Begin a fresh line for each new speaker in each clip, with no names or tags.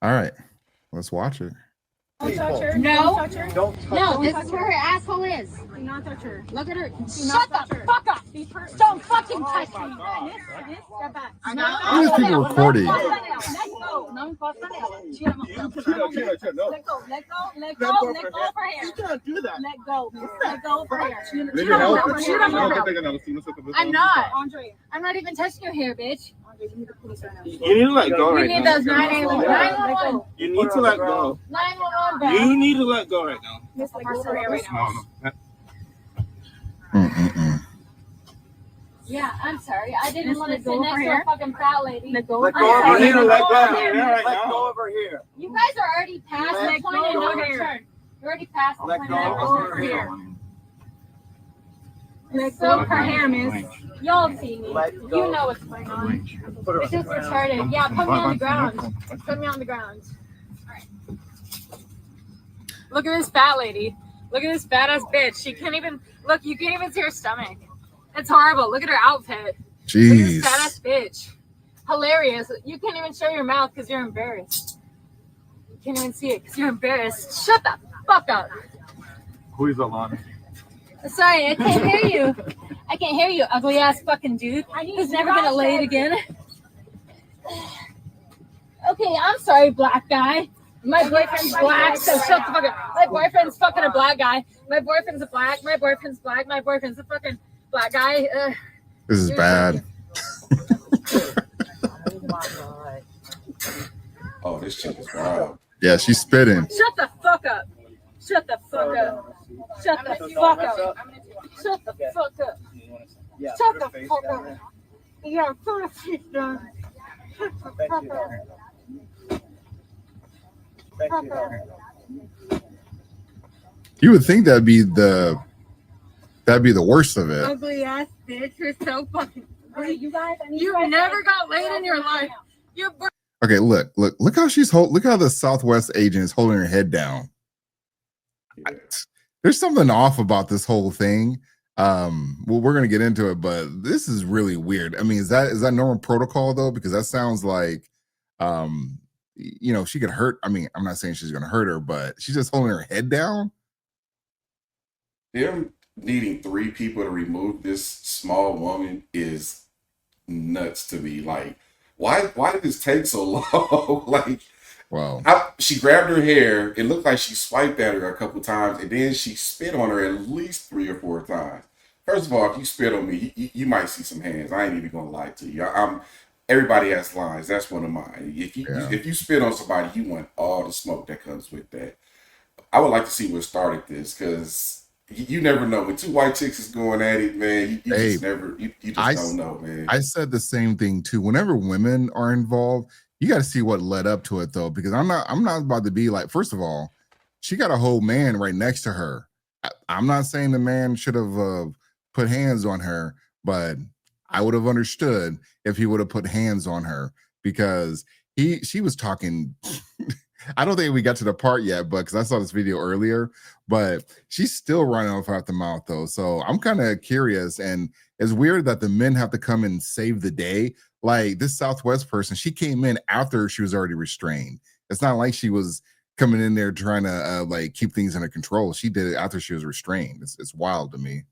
All right, let's watch it.
Don't touch her.
No.
Don't touch her.
No, this is where her asshole is.
Do not touch her.
Look at her.
Shut
the fuck up. Don't fucking touch me.
Step back.
Why is people recording?
Let go. No me pasa nada. Let go. Let go. Let go. Let go of her hair.
You can't do that.
Let go. Let go of her hair.
I'm not.
Andre.
I'm not even touching your hair, bitch.
Andre, you need the police right now.
You need to let go
You
right
need
now.
those 911.
You need to let go.
911, bro.
You need to let go right now.
Just let go of her hair right now.
Yeah, I'm sorry. I didn't
Just
want to
let
sit
go of
next
her
to
hair.
a fucking fat lady.
Let go.
Let
of
go
her
of her
hair.
hair. Let go of her
hair.
hair right
Let
now.
go of her hair.
You guys are already past
Let
the point
go
of
of
no
her hair.
return. You're already past the
Let
point
go
of
of
no
her
return.
hair.
Let
So
go of her hair, miss.
Y'all see me.
Let
You
go.
know what's going on.
Put her
This is retarded. Yeah, put me on the ground. Put me on the ground. Alright. Look at this fat lady. Look at this fat ass bitch. She can't even look. You can't even see her stomach. It's horrible. Look at her outfit. Look at this fat ass
Jeez.
bitch. Hilarious. You can't even show your mouth because you're embarrassed. You can't even see it because you're embarrassed. Shut the fuck up.
Who is Alana?
Sorry, I can't hear you. I can't hear you, ugly ass fucking dude. Who's never gonna lay it again. Okay, I'm sorry, black guy. My boyfriend's black, so shut the fuck up. My boyfriend's fucking a black guy. My boyfriend's a black. My boyfriend's black. My boyfriend's a fucking black guy.
This is bad.
Oh, this chick is wild.
Yeah, she's spitting.
Shut the fuck up. Shut the fuck up. Shut the fuck up. Shut the fuck up.
Yeah,
Shut
put
the
her face
fuck
down
up.
there.
Yeah, put a shit down. Shut the
Thank
fuck
you.
up.
Thank you.
You would think that'd be the worst of it.
Ugly ass bitch. You're so fucking.
Alright, you guys. I need
You
guys
never
to-
got laid in your life. You.
Okay, look how look how the Southwest agent is holding her head down.
Yeah.
There's something off about this whole thing. Well, we're gonna get into it, but this is really weird. I mean, is that normal protocol though? Because that sounds like, she could hurt. I mean, I'm not saying she's gonna hurt her, but she's just holding her head down.
Them needing 3 people to remove this small woman is nuts to me. Like, why did this take so long? Like,
Well,
she grabbed her hair. It looked like she swiped at her a couple times, and then she spit on her at least 3 or 4 times. First of all, if you spit on me, you might see some hands. I ain't even gonna lie to you. Everybody has lines. That's one of mine. If you spit on somebody, you want all the smoke that comes with that. I would like to see what started this, because you never know. When 2 white chicks is going at it, man, you
Hey,
just never, you just don't know, man.
I said the same thing too. Whenever women are involved, you got to see what led up to it though, because I'm not about to be like. First of all, she got a whole man right next to her. I'm not saying the man should have put hands on her, but I would have understood if he would have put hands on her, because she was talking. I don't think we got to the part yet, but because I saw this video earlier, but she's still running off out the mouth though. So I'm kind of curious, and it's weird that the men have to come and save the day. Like this Southwest person, she came in after she was already restrained. It's not like she was coming in there trying to like keep things under control. She did it after she was restrained. It's wild to me.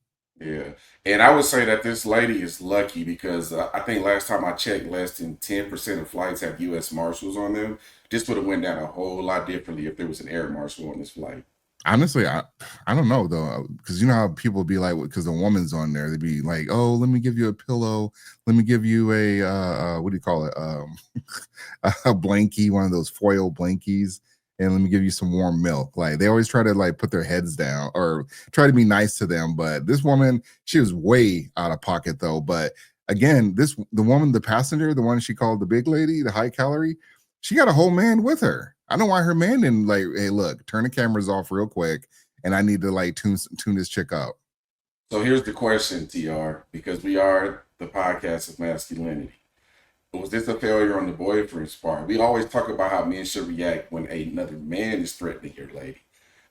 Yeah, and I would say that this lady is lucky, because I think last time I checked, less than 10% of flights have U.S. Marshals on them. This would have went down a whole lot differently if there was an air marshal on this flight.
Honestly, I don't know though, because you know how people be like, because the woman's on there, they'd be like, "Oh, let me give you a pillow, let me give you a what do you call it, a blankie, one of those foil blankies, and let me give you some warm milk." Like they always try to like put their heads down or try to be nice to them, but this woman, she was way out of pocket though. But again, the woman, the passenger, the one she called the big lady, the high calorie, she got a whole man with her. I don't want her man in like, "Hey, look, turn the cameras off real quick, and I need to like tune this chick up."
So here's the question, TR, because we are the podcast of masculinity. Was this a failure on the boyfriend's part? We always talk about how men should react when another man is threatening your lady.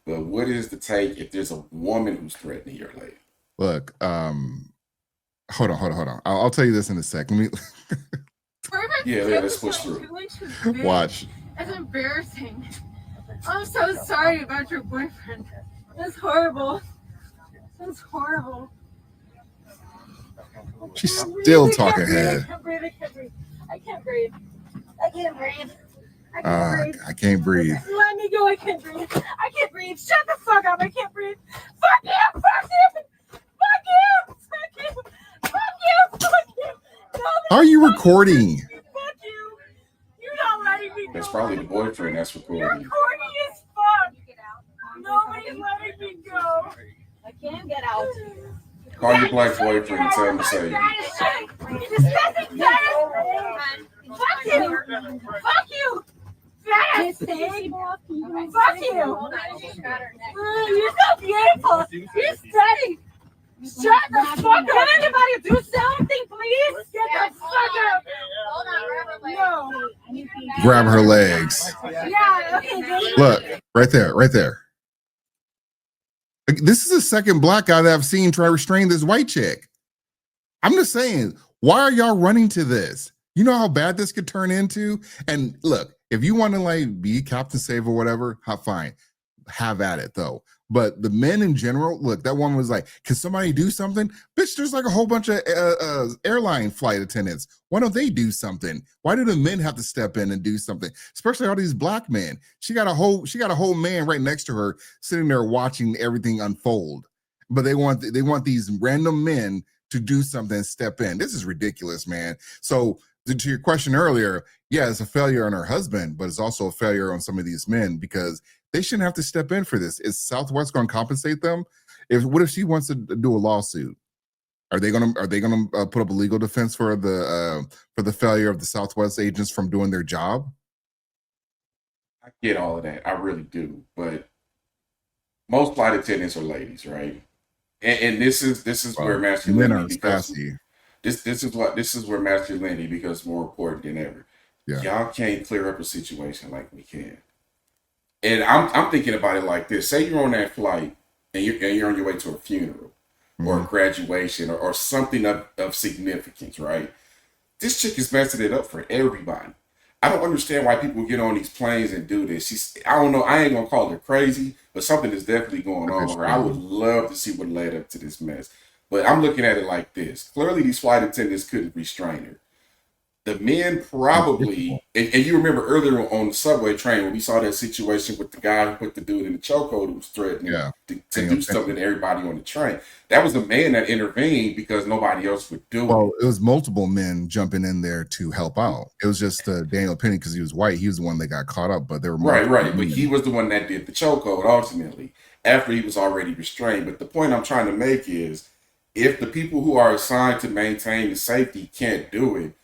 But what is the take if there's a woman who's threatening your lady?
Look, hold on. I'll tell you this in a sec. Let me
Yeah, let's push through.
watch.
It's embarrassing. I'm so sorry about your boyfriend. It's horrible. It's horrible.
She's still
I
talking
can't
head.
breathe. I can't breathe. I can't breathe. I can't breathe. I can't breathe.
I can't breathe.
Let me go. I can't breathe. I can't breathe. Shut the fuck up. I can't breathe. Fuck you. Fuck you. Fuck you. Fuck you. Fuck you. Fuck you. No,
How are you recording?
fuck you. You're not letting me go.
That's probably the boyfriend that's
You're
recording.
corny as fuck. Nobody's letting me go.
I can't get out.
Call your black boyfriend and tell him to save you.
You disgusting fat. Fuck you. Fuck you. Fat thing. Fuck you. You're so beautiful. You're stunning. Shut the fuck up. Can anybody do something, please? Get the fuck up. No.
Grab her legs.
Yeah, okay.
Look, right there, right there. This is the second black guy that I've seen try to restrain this white chick. I'm just saying, why are y'all running to this? You know how bad this could turn into? And look, if you want to like be Captain Save or whatever, fine. Have at it though. But the men in general, look, that one was like, can somebody do something? Bitch, there's like a whole bunch of airline flight attendants. Why don't they do something? Why do the men have to step in and do something? Especially all these black men. She got a whole man right next to her sitting there watching everything unfold. But they want these random men to do something and step in. This is ridiculous, man. So to your question earlier, yeah, it's a failure on her husband, but it's also a failure on some of these men because they shouldn't have to step in for this. Is Southwest going to compensate them? What if she wants to do a lawsuit? Are they going to put up a legal defense for the failure of the Southwest agents from doing their job?
I get all of that. I really do. But most flight attendants are ladies, right? And this is where masculinity becomes, this is where masculinity becomes more important than ever. Yeah. Y'all can't clear up a situation like we can. And I'm thinking about it like this. Say you're on that flight and you're on your way to a funeral or a graduation or something of significance, right? This chick is messing it up for everybody. I don't understand why people get on these planes and do this. I don't know. I ain't going to call her crazy, but something is definitely going on with her. I would love to see what led up to this mess. But I'm looking at it like this. Clearly, these flight attendants couldn't restrain her. The men probably, and you remember earlier on the subway train when we saw that situation with the guy who put the dude in the chokehold who was threatening to do something to everybody on the train. That was a man that intervened because nobody else would do it.
Well, it was multiple men jumping in there to help out. It was just Daniel Penny because he was white. He was the one that got caught up, but there were
right. But he was the one that did the chokehold ultimately after he was already restrained. But the point I'm trying to make is if the people who are assigned to maintain the safety can't do it,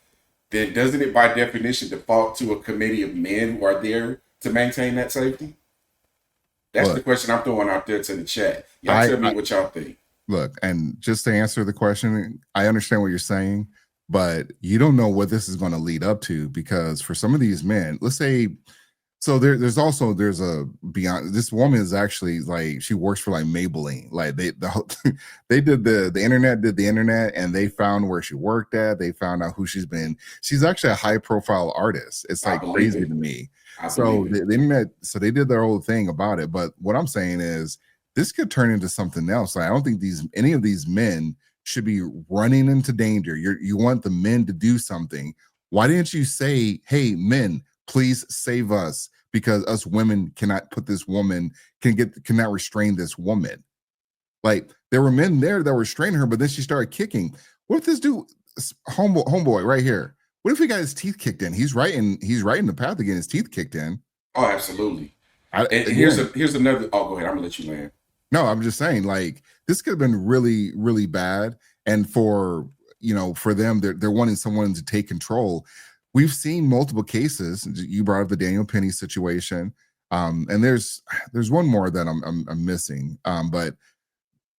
then doesn't it by definition default to a committee of men who are there to maintain that safety? That's the question I'm throwing out there to the chat. Y'all tell me what y'all think.
Look, and just to answer the question, I understand what you're saying, but you don't know what this is going to lead up to because for some of these men, let's say, so there's a beyond. This woman is actually like she works for like Maybelline. Like they did the internet did the internet and they found where she worked at. They found out who she's been. She's actually a high profile artist. It's like crazy to me. So the internet. So they did their whole thing about it. But what I'm saying is this could turn into something else. Like, I don't think any of these men should be running into danger. You want the men to do something. Why didn't you say, hey, men, please save us because us women cannot put this woman, cannot restrain this woman. Like there were men there that were restraining her, but then she started kicking. What if this dude, homeboy right here, what if he got his teeth kicked in? He's right in the path of getting his teeth kicked in.
Oh, absolutely. Here's another, go ahead. I'm gonna let you land.
No, I'm just saying like this could have been really, really bad. And for them, they're wanting someone to take control. We've seen multiple cases. You brought up the Daniel Penny situation, and there's one more that I'm missing. But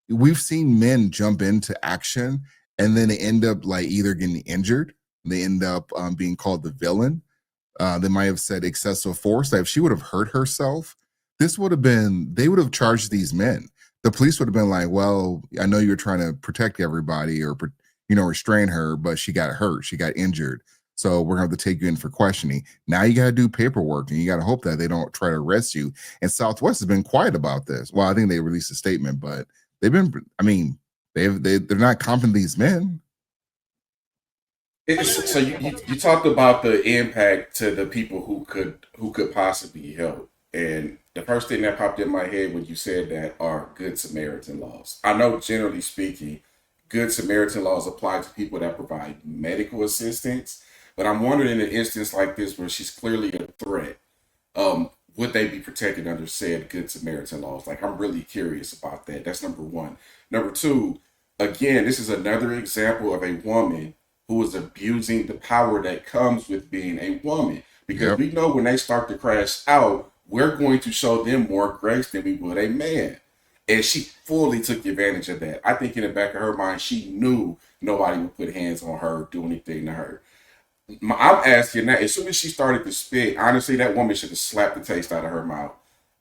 we've seen men jump into action, and then they end up like either getting injured. They end up being called the villain. They might have said excessive force. That if she would have hurt herself, they would have charged these men. The police would have been like, well, I know you're trying to protect everybody or restrain her, but she got hurt. She got injured. So we're going to have to take you in for questioning. Now you got to do paperwork, and you got to hope that they don't try to arrest you. And Southwest has been quiet about this. Well, I think they released a statement, but they've been, I mean, they're not comping these men.
So you talked about the impact to the people who could possibly help, and the first thing that popped in my head when you said that are Good Samaritan laws. I know generally speaking, Good Samaritan laws apply to people that provide medical assistance, but I'm wondering in an instance like this where she's clearly a threat, would they be protected under said Good Samaritan laws? Like, I'm really curious about that. That's number one. Number two, again, this is another example of a woman who is abusing the power that comes with being a woman. Because we know when they start to crash out, we're going to show them more grace than we would a man. And she fully took advantage of that. I think in the back of her mind, she knew nobody would put hands on her, do anything to her. I'm asking that as soon as she started to spit, honestly, that woman should have slapped the taste out of her mouth.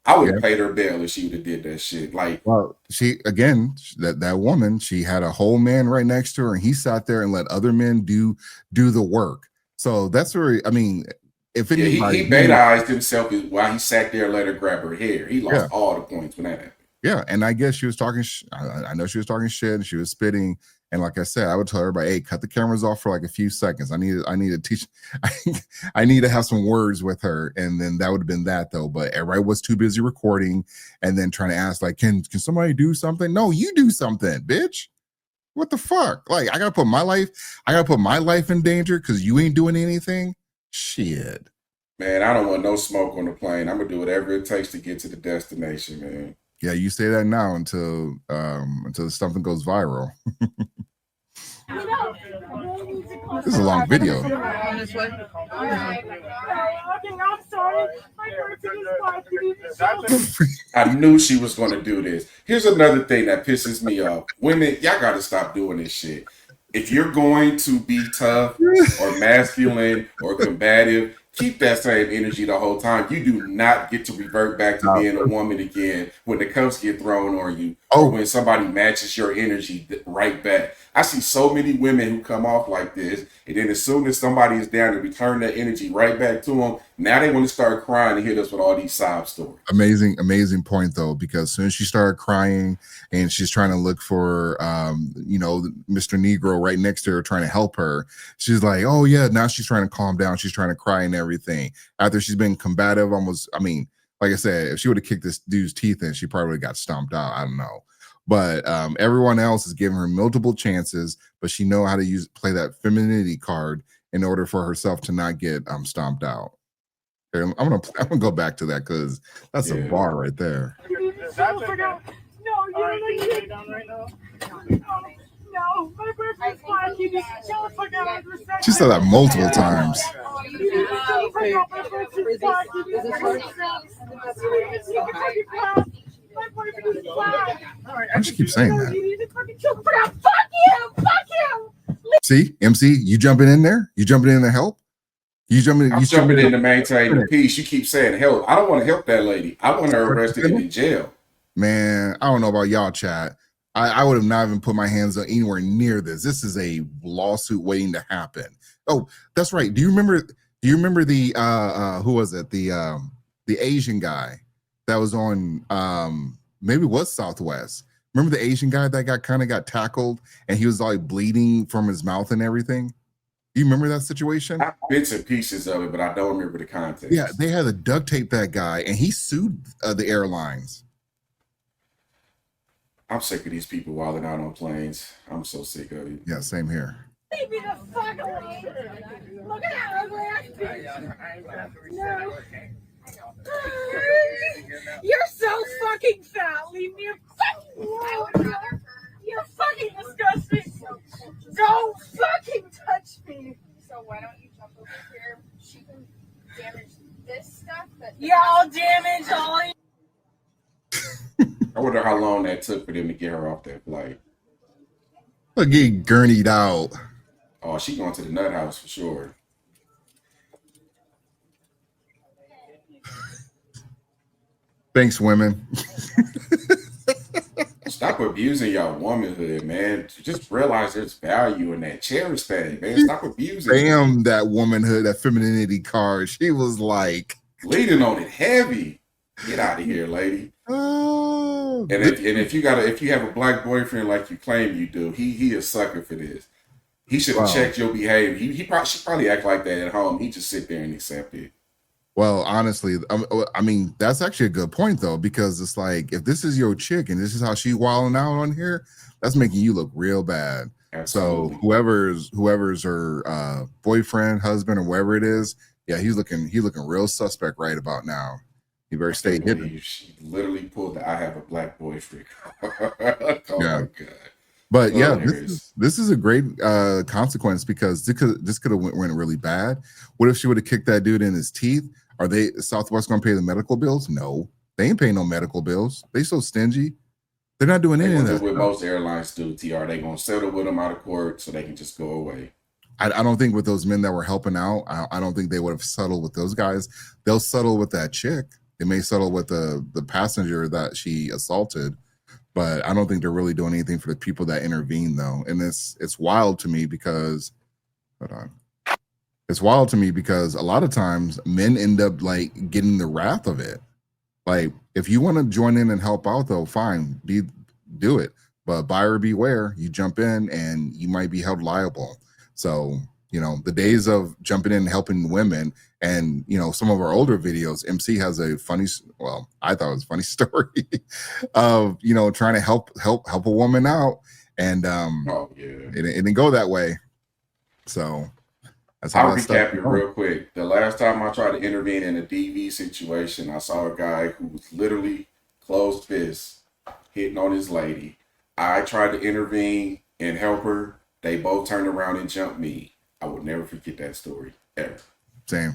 I would have paid her bail if she would have did that shit. Like,
well, that woman, she had a whole man right next to her, and he sat there and let other men do the work. So that's where, I mean, if anybody,
he beta-ized himself while he sat there and let her grab her hair. He lost all the points when that happened.
Yeah, and I guess she was talking. I know she was talking shit, and she was spitting. And like I said, I would tell everybody, "Hey, cut the cameras off for like a few seconds. I need to teach. I need to have some words with her." And then that would have been that, though. But everybody was too busy recording and then trying to ask, like, "Can somebody do something?" No, you do something, bitch. What the fuck? Like, I gotta put my life in danger because you ain't doing anything. Shit.
Man, I don't want no smoke on the plane. I'm gonna do whatever it takes to get to the destination, man.
Yeah, you say that now until something goes viral. This is a long video.
I'm sorry.
I knew she was going to do this. Here's another thing that pisses me off. Women, y'all got to stop doing this shit. If you're going to be tough or masculine or combative, keep that same energy the whole time. You do not get to revert back to being a woman again when the cuffs get thrown on you or when somebody matches your energy right back. I see so many women who come off like this, and then as soon as somebody is down to return that energy right back to them, now they want to start crying and hit us with all these sob stories.
Amazing point, though, because as soon as she started crying and she's trying to look for, Mr. Negro right next to her trying to help her, she's like, oh, yeah, now she's trying to calm down. She's trying to cry and everything. After she's been combative, almost, I mean, like I said, if she would have kicked this dude's teeth in, she probably got stomped out. I don't know. But everyone else is giving her multiple chances, but she know how to play that femininity card in order for herself to not get stomped out. I'm gonna go back to that because that's a bar right there.
No, my boyfriend's fine. You just don't forget I understand.
She said that multiple times. Why does she keep saying that?
Fuck you!
See, MC, you jumping in there? You jumping in to help? I'm
jumping in to maintain the peace. You keep saying help. I don't want to help that lady. I want her arrested and in jail.
Man, I don't know about y'all, chat. I would have not even put my hands on anywhere near this. This is a lawsuit waiting to happen. Oh, that's right. Do you remember the who was it? The Asian guy that was on maybe it was Southwest. Remember the Asian guy that got tackled and he was like bleeding from his mouth and everything? You remember that situation?
I have bits and pieces of it, but I don't remember the context.
Yeah, they had to duct tape that guy and he sued the airlines.
I'm sick of these people wilding out on planes. I'm so sick of it.
Yeah, same here.
Leave me the fuck alone. Look at how ugly I feel. No. You're so fucking fat. Leave me alone. You're fucking disgusting. Don't fucking touch me.
So why don't you jump over here? She can damage this stuff.
Y'all damage all.
I wonder how long that took for them to get her off that flight.
Look, get gurneyed out.
Oh, she going to the nut house for sure.
Thanks, women.
Stop abusing your womanhood, man. Just realize there's value in that. Cherish that, man. Stop abusing it.
Damn, that womanhood, that femininity card. She was like
Leaning on it heavy. Get out of here, lady.
oh,
And if you have a black boyfriend like you claim you do, he a sucker for this. He should have
Wow.
checked your behavior. She probably act like that at home. He just sit there and accept it.
well, honestly, I mean, that's actually a good point though, because it's like if this is your chick and this is how she wilding out on here, that's making you look real bad.
Absolutely.
So whoever's her boyfriend, husband, or whatever it is, yeah, he's looking real suspect right about now. He better stay hidden.
She literally pulled the "I have a black boyfriend." Oh
Yeah.
my god!
But yeah,
Hilarious.
this is a great consequence because this could have went really bad. What if she would have kicked that dude in his teeth? Are they Southwest going to pay the medical bills? No, they ain't paying no medical bills. They so stingy. They're not doing
They
any of
gonna
that.
do what most airlines do. TR, they gonna settle with them out of court so they can just go away.
I don't think with those men that were helping out, I don't think they would have settled with those guys. They'll settle with that chick. They may settle with the passenger that she assaulted, but I don't think they're really doing anything for the people that intervened though. And it's wild to me because hold on. It's wild to me because a lot of times men end up like getting the wrath of it. Like if you want to join in and help out though, fine, do it. But buyer beware, you jump in and you might be held liable. So, you know, the days of jumping in and helping women and, you know, some of our older videos, MC has a funny, well, I thought it was a funny story of, you know, trying to help a woman out. And
Oh yeah.
it didn't go that way. So that's how
I'll
that stuff
recap it real quick. The last time I tried to intervene in a DV situation, I saw a guy who was literally closed fists hitting on his lady. I tried to intervene and help her. They both turned around and jumped me. I would never forget that story ever.
Same.